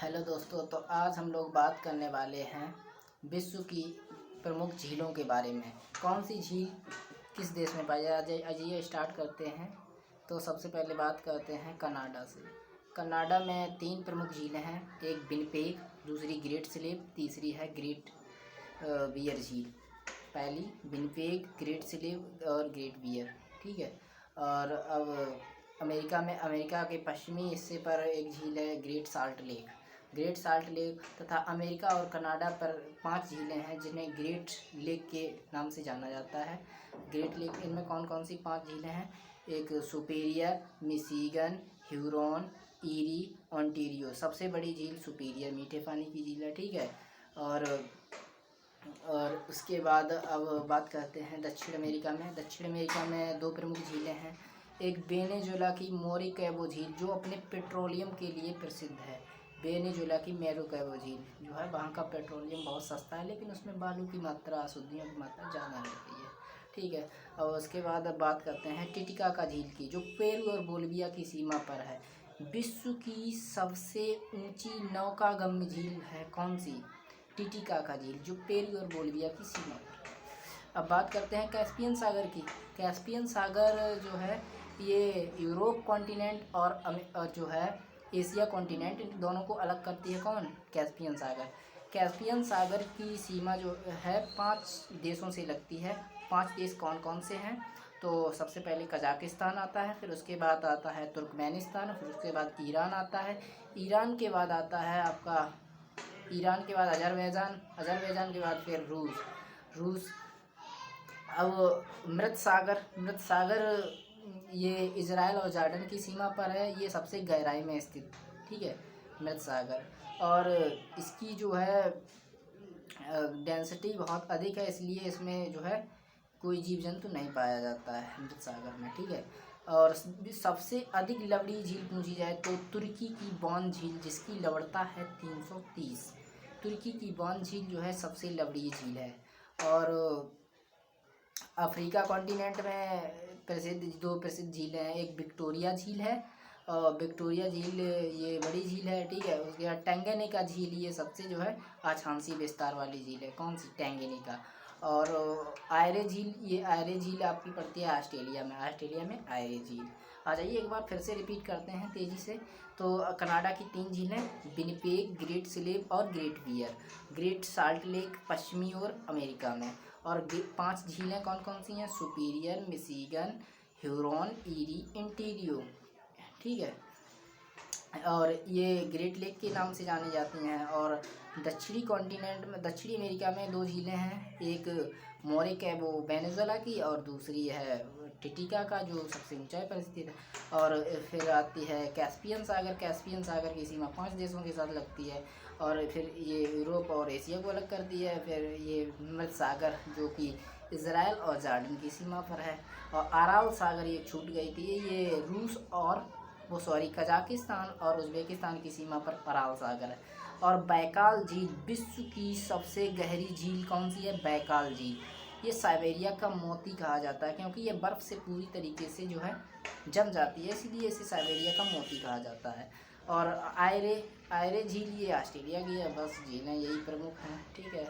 Hello दोस्तों, तो आज हम लोग बात करने वाले हैं विश्व की प्रमुख झीलों के बारे में। कौन सी झील किस देश में पाई जाती है, आइए स्टार्ट करते हैं। तो सबसे पहले बात करते हैं कनाडा से। कनाडा में 3 प्रमुख झीलें हैं, एक विनिपेग, दूसरी ग्रेट स्लेव, तीसरी है ग्रेट बियर झील। पहली विनिपेग, ग्रेट स्लेव और ग्रेट बियर, ठीक है। और अब अमेरिका के पश्चिमी हिस्से पर एक झील है ग्रेट साल्ट लेक तथा अमेरिका और कनाडा पर 5 झीलें हैं जिन्हें ग्रेट लेक के नाम से जाना जाता है। ग्रेट लेक, इनमें कौन कौन सी 5 झीलें हैं? एक superior, Michigan, Huron, eerie, Ontario. सबसे बड़ी झील सुपीरियर मीठे पानी की झील है, ठीक है। और उसके बाद अब बात करते हैं दक्षिण अमेरिका में 2 प्रमुख झीलें हैं। एक वेनेजुएला की मोरिकैबो झील जो अपने पेट्रोलियम के लिए प्रसिद्ध है। वेनेजुएला की मोरिकैबो झील जो है, वहाँ का पेट्रोलियम बहुत सस्ता है, लेकिन उसमें बालू की मात्रा, अशुद्धियों की मात्रा ज़्यादा रहती है, ठीक है। और उसके बाद अब बात करते हैं टिटिकाका झील की, जो पेरू और बोलिविया की सीमा पर है। विश्व की सबसे ऊंची नौकागम्य झील है कौन सी? टिटिकाका झील, जो पेरू और बोलिविया की सीमा पर है। अब बात करते हैं कैस्पियन सागर की। कैस्पियन सागर जो है, ये यूरोप कॉन्टिनेंट और जो है एशिया कॉन्टिनेंट, इन दोनों को अलग करती है कौन? कैस्पियन सागर। कैस्पियन सागर की सीमा जो है 5 देशों से लगती है। 5 देश कौन कौन से हैं? तो सबसे पहले कजाकिस्तान आता है, फिर उसके बाद आता है तुर्कमेनिस्तान, फिर उसके बाद ईरान आता है। ईरान के बाद आता है अजरबैजान के बाद फिर रूस। अब मृत सागर ये इजराइल और जॉर्डन की सीमा पर है। ये सबसे गहराई में स्थित, ठीक है, मृत सागर। और इसकी जो है डेंसिटी बहुत अधिक है, इसलिए इसमें जो है कोई जीव जंतु नहीं पाया जाता है मृत सागर में, ठीक है। और सबसे अधिक लवणीय झील पूछी जाए तो तुर्की की बॉन झील, जिसकी लवणता है 330। तुर्की की बॉन झील जो है सबसे लवणीय झील है। और अफ्रीका कॉन्टिनेंट में 2 प्रसिद्ध झीलें हैं। एक विक्टोरिया झील है, और विक्टोरिया झील ये बड़ी झील है, ठीक है। उसके बाद टैंगेनिका झील, ये सबसे जो है अक्षांशीय विस्तार वाली झील है। कौन सी? टैंगेनिका। और आयरे झील, ये आयरे झील आपकी पड़ती है ऑस्ट्रेलिया में आयरे झील। आ जाइए एक बार फिर से रिपीट करते हैं तेज़ी से। तो कनाडा की 3 झीलें, विनिपेग, ग्रेट स्लेव और Great Bear. Great Salt Lake पश्चिमी और अमेरिका में। और 5 झीलें कौन कौन सी हैं? Superior, Michigan, Huron, eerie, Ontario, ठीक है। और ये ग्रेट लेक के नाम से जानी जाती हैं। और दक्षिणी अमेरिका में 2 झीलें हैं, एक मोरिकैबो वेनेजुएला की, और दूसरी है टिटिकाका जो सबसे ऊंचाई पर स्थित है। और फिर आती है कैस्पियन सागर की सीमा 5 देशों के साथ लगती है। और फिर ये यूरोप और एशिया को अलग करती है। फिर ये मृत सागर जो कि इजराइल और जॉर्डन की सीमा पर है। और अराल सागर ये छूट गई थी, ये रूस और कजाकिस्तान और उज़्बेकिस्तान की सीमा पर अराल सागर है। और बैकाल झील, विश्व की सबसे गहरी झील कौन सी है? बैकाल झील। ये साइबेरिया का मोती कहा जाता है, क्योंकि ये बर्फ़ से पूरी तरीके से जो है जम जाती है, इसीलिए इसे साइबेरिया का मोती कहा जाता है। और आयरे झील ये ऑस्ट्रेलिया की है। बस झीलें यही प्रमुख हैं, ठीक है।